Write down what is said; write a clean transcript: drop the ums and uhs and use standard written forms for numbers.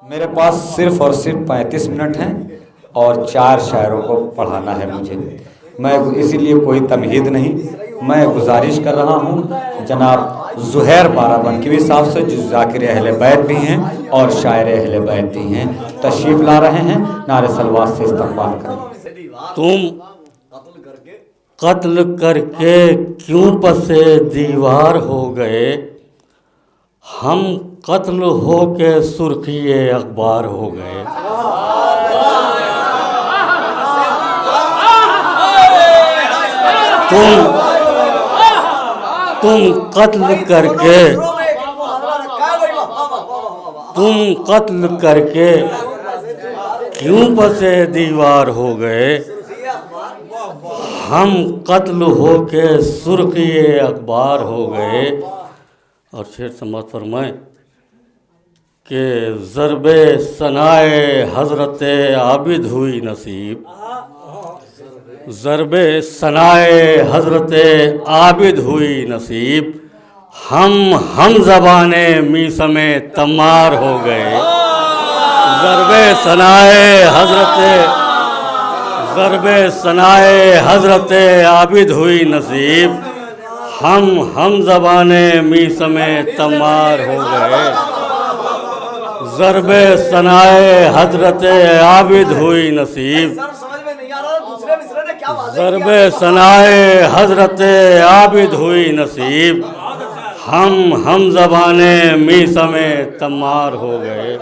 मेरे पास सिर्फ और सिर्फ 35 मिनट हैं और 4 शायरों को पढ़ाना है मुझे। मैं इसीलिए कोई तमहीद नहीं, मैं गुजारिश कर रहा हूँ जनाब ज़ुहैर बाराबंकी साहब से, जो ज़ाकिर अहले बैत भी हैं और शायर अहले बैत भी हैं, तशरीफ़ ला रहे हैं। नारे सलवात से इस्तकबाल करें। तुम कत्ल करके क्यों पसे दीवार हो गए, हम कत्ल हो के सुर्खिए अखबार हो गए। तुम कत्ल करके क्यों पसे दीवार हो गए, हम कत्ल हो के सुर्खिए अखबार हो गए। और शेर समाज फरमाएं कि ज़रबे सनाए हज़रत आबिद हुई नसीब, ज़रबे सनाए हज़रत आबिद हुई नसीब, हम ज़बाने मीसमे तमार हो गए। ज़रबे सनाए हज़रत आबिद हुई नसीब, हम ज़बाने मीसमे तमार हो गए। ज़रबे सनाए हज़रत आबिद हुई नसीब, ज़रबे सनाए हज़रत आबिद हुई नसीब, हम ज़बाने मीसमे तमार हो गए।